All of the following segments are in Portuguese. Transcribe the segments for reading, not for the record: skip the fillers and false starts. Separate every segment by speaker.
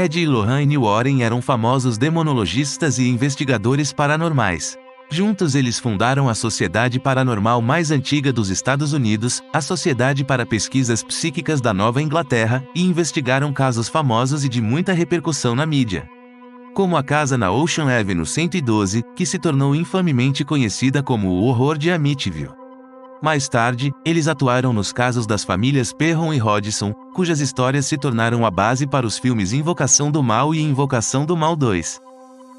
Speaker 1: Ed e Lorraine Warren eram famosos demonologistas e investigadores paranormais. Juntos eles fundaram a sociedade paranormal mais antiga dos Estados Unidos, a Sociedade para Pesquisas Psíquicas da Nova Inglaterra, e investigaram casos famosos e de muita repercussão na mídia. Como a casa na Ocean Avenue 112, que se tornou infamemente conhecida como o Horror de Amityville. Mais tarde, eles atuaram nos casos das famílias Perron e Hodgson, cujas histórias se tornaram a base para os filmes Invocação do Mal e Invocação do Mal 2.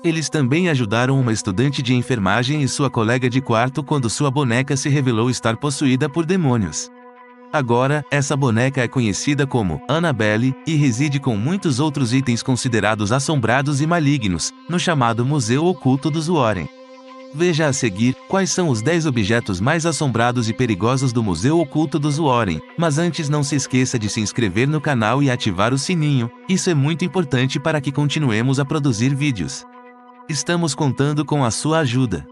Speaker 1: Eles também ajudaram uma estudante de enfermagem e sua colega de quarto quando sua boneca se revelou estar possuída por demônios. Agora, essa boneca é conhecida como Annabelle e reside com muitos outros itens considerados assombrados e malignos, no chamado Museu Oculto dos Warren. Veja a seguir quais são os 10 objetos mais assombrados e perigosos do Museu Oculto dos Warren, mas antes não se esqueça de se inscrever no canal e ativar o sininho, isso é muito importante para que continuemos a produzir vídeos. Estamos contando com a sua ajuda.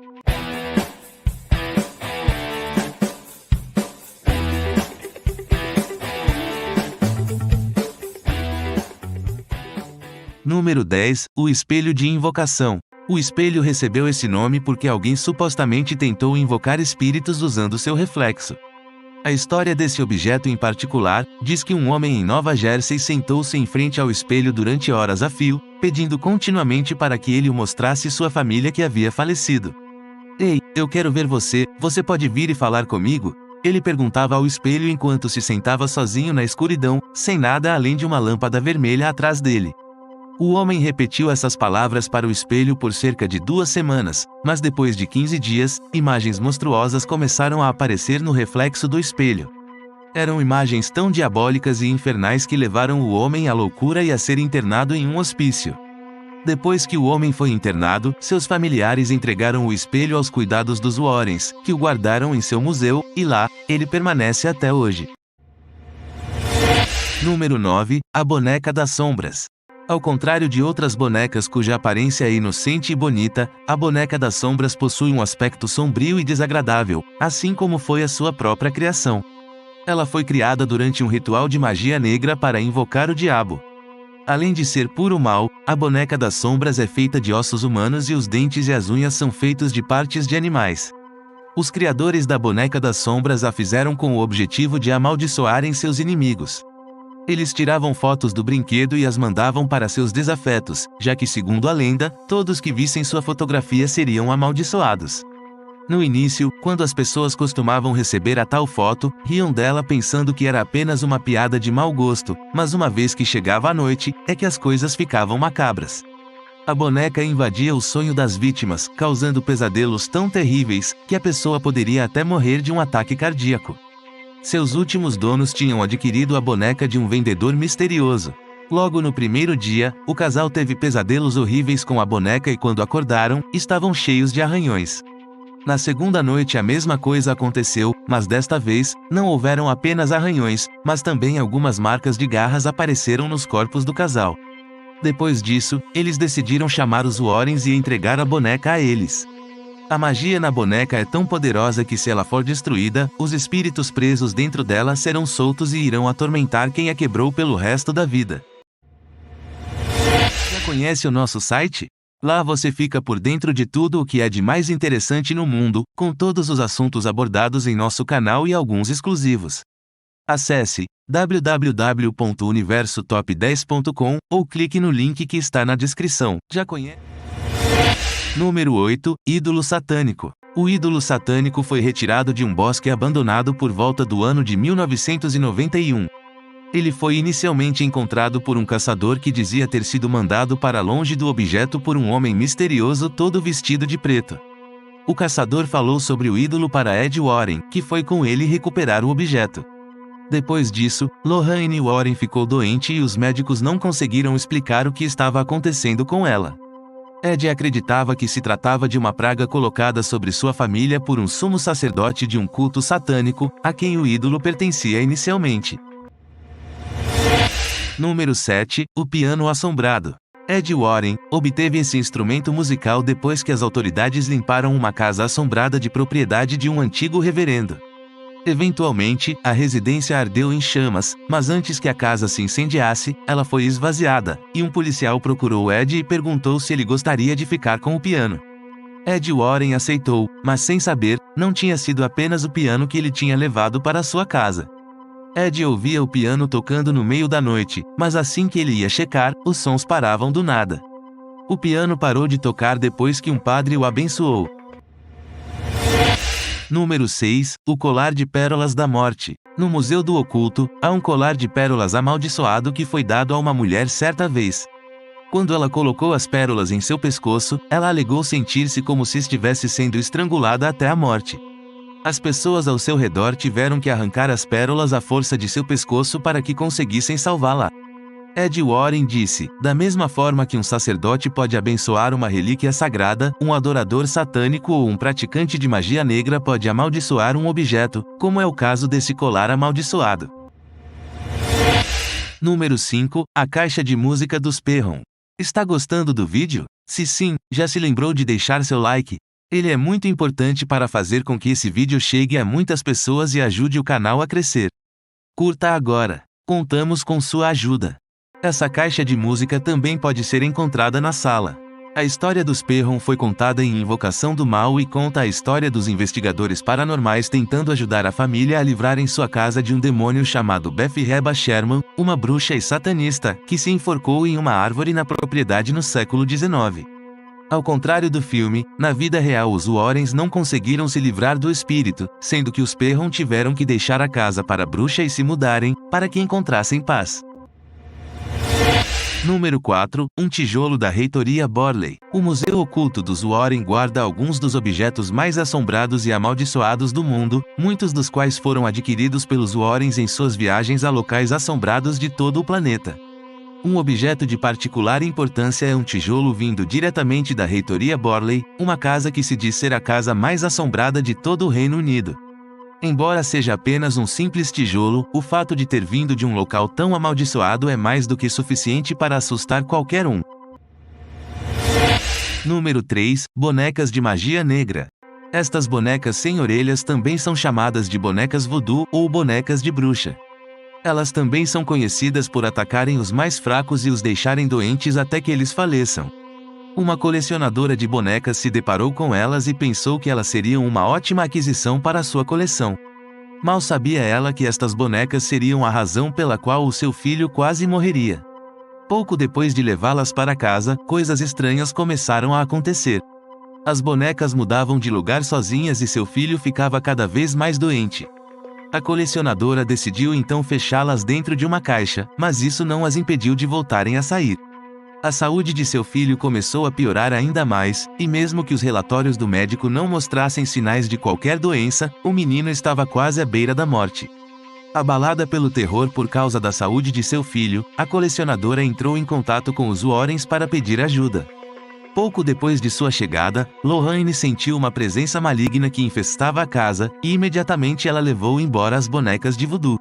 Speaker 1: Número 10, o espelho de invocação. O espelho recebeu esse nome porque alguém supostamente tentou invocar espíritos usando seu reflexo. A história desse objeto em particular diz que um homem em Nova Jersey sentou-se em frente ao espelho durante horas a fio, pedindo continuamente para que ele o mostrasse sua família que havia falecido. "Ei, eu quero ver você, você pode vir e falar comigo?" Ele perguntava ao espelho enquanto se sentava sozinho na escuridão, sem nada além de uma lâmpada vermelha atrás dele. O homem repetiu essas palavras para o espelho por cerca de 2 semanas, mas depois de 15 dias, imagens monstruosas começaram a aparecer no reflexo do espelho. Eram imagens tão diabólicas e infernais que levaram o homem à loucura e a ser internado em um hospício. Depois que o homem foi internado, seus familiares entregaram o espelho aos cuidados dos Warrens, que o guardaram em seu museu, e lá, ele permanece até hoje. Número 9, a boneca das sombras. Ao contrário de outras bonecas cuja aparência é inocente e bonita, a boneca das sombras possui um aspecto sombrio e desagradável, assim como foi a sua própria criação. Ela foi criada durante um ritual de magia negra para invocar o diabo. Além de ser puro mal, a boneca das sombras é feita de ossos humanos e os dentes e as unhas são feitos de partes de animais. Os criadores da boneca das sombras a fizeram com o objetivo de amaldiçoarem seus inimigos. Eles tiravam fotos do brinquedo e as mandavam para seus desafetos, já que, segundo a lenda, todos que vissem sua fotografia seriam amaldiçoados. No início, quando as pessoas costumavam receber a tal foto, riam dela pensando que era apenas uma piada de mau gosto, mas uma vez que chegava a noite, é que as coisas ficavam macabras. A boneca invadia o sonho das vítimas, causando pesadelos tão terríveis, que a pessoa poderia até morrer de um ataque cardíaco. Seus últimos donos tinham adquirido a boneca de um vendedor misterioso. Logo no primeiro dia, o casal teve pesadelos horríveis com a boneca e quando acordaram, estavam cheios de arranhões. Na segunda noite a mesma coisa aconteceu, mas desta vez, não houveram apenas arranhões, mas também algumas marcas de garras apareceram nos corpos do casal. Depois disso, eles decidiram chamar os Warrens e entregar a boneca a eles. A magia na boneca é tão poderosa que se ela for destruída, os espíritos presos dentro dela serão soltos e irão atormentar quem a quebrou pelo resto da vida. Já conhece o nosso site? Lá você fica por dentro de tudo o que é de mais interessante no mundo, com todos os assuntos abordados em nosso canal e alguns exclusivos. Acesse www.universotop10.com ou clique no link que está na descrição. Já conhece? Número 8, ídolo satânico. O ídolo satânico foi retirado de um bosque abandonado por volta do ano de 1991. Ele foi inicialmente encontrado por um caçador que dizia ter sido mandado para longe do objeto por um homem misterioso todo vestido de preto. O caçador falou sobre o ídolo para Ed Warren, que foi com ele recuperar o objeto. Depois disso, Lorraine Warren ficou doente e os médicos não conseguiram explicar o que estava acontecendo com ela. Ed acreditava que se tratava de uma praga colocada sobre sua família por um sumo sacerdote de um culto satânico, a quem o ídolo pertencia inicialmente. Número 7, o piano assombrado. Ed Warren obteve esse instrumento musical depois que as autoridades limparam uma casa assombrada de propriedade de um antigo reverendo. Eventualmente, a residência ardeu em chamas, mas antes que a casa se incendiasse, ela foi esvaziada, e um policial procurou Ed e perguntou se ele gostaria de ficar com o piano. Ed Warren aceitou, mas sem saber, não tinha sido apenas o piano que ele tinha levado para sua casa. Ed ouvia o piano tocando no meio da noite, mas assim que ele ia checar, os sons paravam do nada. O piano parou de tocar depois que um padre o abençoou. Número 6. O colar de pérolas da morte. No Museu do Oculto, há um colar de pérolas amaldiçoado que foi dado a uma mulher certa vez. Quando ela colocou as pérolas em seu pescoço, ela alegou sentir-se como se estivesse sendo estrangulada até a morte. As pessoas ao seu redor tiveram que arrancar as pérolas à força de seu pescoço para que conseguissem salvá-la. Ed Warren disse: da mesma forma que um sacerdote pode abençoar uma relíquia sagrada, um adorador satânico ou um praticante de magia negra pode amaldiçoar um objeto, como é o caso desse colar amaldiçoado. Número 5. A caixa de música dos Perron. Está gostando do vídeo? Se sim, já se lembrou de deixar seu like? Ele é muito importante para fazer com que esse vídeo chegue a muitas pessoas e ajude o canal a crescer. Curta agora. Contamos com sua ajuda. Essa caixa de música também pode ser encontrada na sala. A história dos Perron foi contada em Invocação do Mal e conta a história dos investigadores paranormais tentando ajudar a família a livrarem sua casa de um demônio chamado Bathsheba Sherman, uma bruxa e satanista, que se enforcou em uma árvore na propriedade no século XIX. Ao contrário do filme, na vida real os Warrens não conseguiram se livrar do espírito, sendo que os Perron tiveram que deixar a casa para a bruxa e se mudarem, para que encontrassem paz. Número 4. Um tijolo da reitoria Borley. O Museu Oculto dos Warren guarda alguns dos objetos mais assombrados e amaldiçoados do mundo, muitos dos quais foram adquiridos pelos Warrens em suas viagens a locais assombrados de todo o planeta. Um objeto de particular importância é um tijolo vindo diretamente da reitoria Borley, uma casa que se diz ser a casa mais assombrada de todo o Reino Unido. Embora seja apenas um simples tijolo, o fato de ter vindo de um local tão amaldiçoado é mais do que suficiente para assustar qualquer um. Número 3. Bonecas de magia negra. Estas bonecas sem orelhas também são chamadas de bonecas voodoo ou bonecas de bruxa. Elas também são conhecidas por atacarem os mais fracos e os deixarem doentes até que eles faleçam. Uma colecionadora de bonecas se deparou com elas e pensou que elas seriam uma ótima aquisição para sua coleção. Mal sabia ela que estas bonecas seriam a razão pela qual o seu filho quase morreria. Pouco depois de levá-las para casa, coisas estranhas começaram a acontecer. As bonecas mudavam de lugar sozinhas e seu filho ficava cada vez mais doente. A colecionadora decidiu então fechá-las dentro de uma caixa, mas isso não as impediu de voltarem a sair. A saúde de seu filho começou a piorar ainda mais, e mesmo que os relatórios do médico não mostrassem sinais de qualquer doença, o menino estava quase à beira da morte. Abalada pelo terror por causa da saúde de seu filho, a colecionadora entrou em contato com os Warrens para pedir ajuda. Pouco depois de sua chegada, Lorraine sentiu uma presença maligna que infestava a casa, e imediatamente ela levou embora as bonecas de voodoo.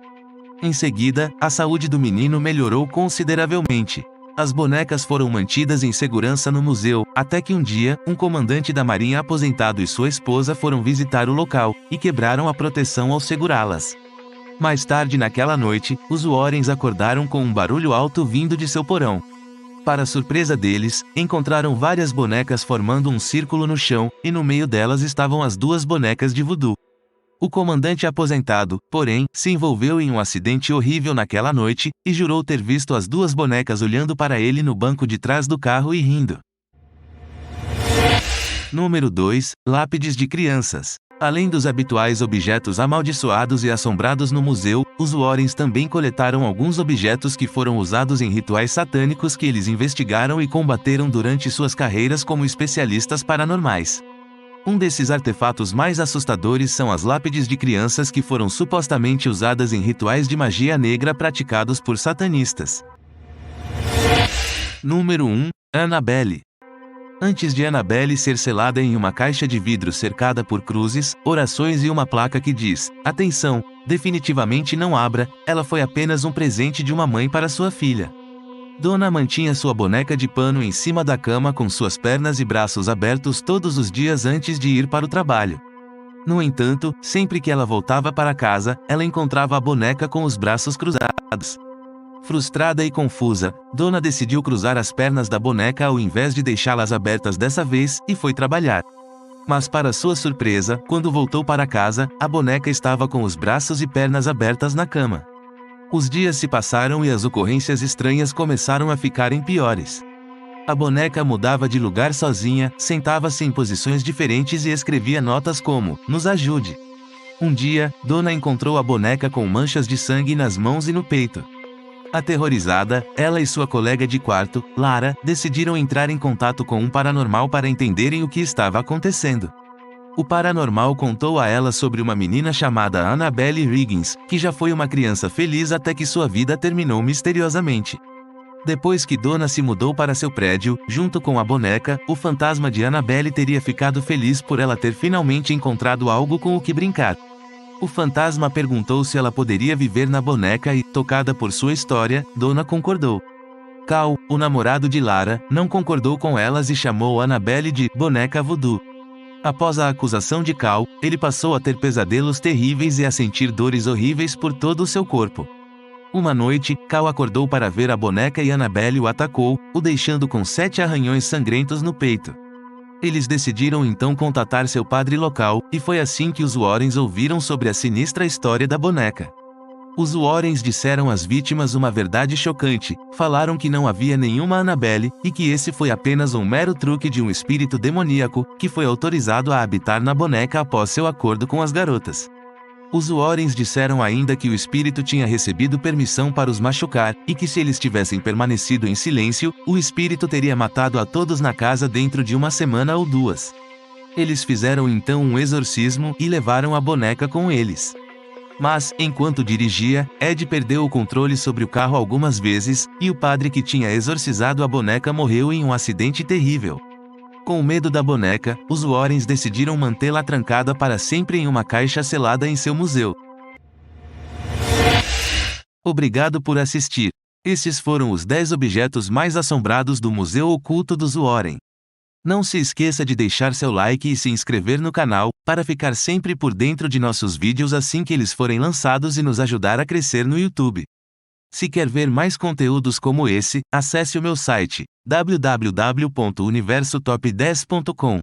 Speaker 1: Em seguida, a saúde do menino melhorou consideravelmente. As bonecas foram mantidas em segurança no museu, até que um dia, um comandante da marinha aposentado e sua esposa foram visitar o local, e quebraram a proteção ao segurá-las. Mais tarde naquela noite, os Warrens acordaram com um barulho alto vindo de seu porão. Para surpresa deles, encontraram várias bonecas formando um círculo no chão, e no meio delas estavam as duas bonecas de voodoo. O comandante aposentado, porém, se envolveu em um acidente horrível naquela noite, e jurou ter visto as duas bonecas olhando para ele no banco de trás do carro e rindo. Número 2. Lápides de crianças. Além dos habituais objetos amaldiçoados e assombrados no museu, os Warrens também coletaram alguns objetos que foram usados em rituais satânicos que eles investigaram e combateram durante suas carreiras como especialistas paranormais. Um desses artefatos mais assustadores são as lápides de crianças que foram supostamente usadas em rituais de magia negra praticados por satanistas. Número 1. Annabelle. Antes de Annabelle ser selada em uma caixa de vidro cercada por cruzes, orações e uma placa que diz: "Atenção, definitivamente não abra", ela foi apenas um presente de uma mãe para sua filha. Donna mantinha sua boneca de pano em cima da cama com suas pernas e braços abertos todos os dias antes de ir para o trabalho. No entanto, sempre que ela voltava para casa, ela encontrava a boneca com os braços cruzados. Frustrada e confusa, Donna decidiu cruzar as pernas da boneca ao invés de deixá-las abertas dessa vez, e foi trabalhar. Mas para sua surpresa, quando voltou para casa, a boneca estava com os braços e pernas abertas na cama. Os dias se passaram e as ocorrências estranhas começaram a ficarem piores. A boneca mudava de lugar sozinha, sentava-se em posições diferentes e escrevia notas como, "Nos ajude." Um dia, Donna encontrou a boneca com manchas de sangue nas mãos e no peito. Aterrorizada, ela e sua colega de quarto, Lara, decidiram entrar em contato com um paranormal para entenderem o que estava acontecendo. O paranormal contou a ela sobre uma menina chamada Annabelle Riggins, que já foi uma criança feliz até que sua vida terminou misteriosamente. Depois que Donna se mudou para seu prédio, junto com a boneca, o fantasma de Annabelle teria ficado feliz por ela ter finalmente encontrado algo com o que brincar. O fantasma perguntou se ela poderia viver na boneca e, tocada por sua história, Donna concordou. Cal, o namorado de Lara, não concordou com elas e chamou Annabelle de boneca voodoo. Após a acusação de Cal, ele passou a ter pesadelos terríveis e a sentir dores horríveis por todo o seu corpo. Uma noite, Cal acordou para ver a boneca e Annabelle o atacou, o deixando com 7 arranhões sangrentos no peito. Eles decidiram então contatar seu padre local, e foi assim que os Warrens ouviram sobre a sinistra história da boneca. Os Warrens disseram às vítimas uma verdade chocante, falaram que não havia nenhuma Annabelle, e que esse foi apenas um mero truque de um espírito demoníaco, que foi autorizado a habitar na boneca após seu acordo com as garotas. Os Warrens disseram ainda que o espírito tinha recebido permissão para os machucar, e que se eles tivessem permanecido em silêncio, o espírito teria matado a todos na casa dentro de uma semana ou 2. Eles fizeram então um exorcismo e levaram a boneca com eles. Mas, enquanto dirigia, Ed perdeu o controle sobre o carro algumas vezes, e o padre que tinha exorcizado a boneca morreu em um acidente terrível. Com medo da boneca, os Warrens decidiram mantê-la trancada para sempre em uma caixa selada em seu museu. Obrigado por assistir. Esses foram os 10 objetos mais assombrados do Museu Oculto dos Warren. Não se esqueça de deixar seu like e se inscrever no canal, para ficar sempre por dentro de nossos vídeos assim que eles forem lançados e nos ajudar a crescer no YouTube. Se quer ver mais conteúdos como esse, acesse o meu site, www.universotop10.com.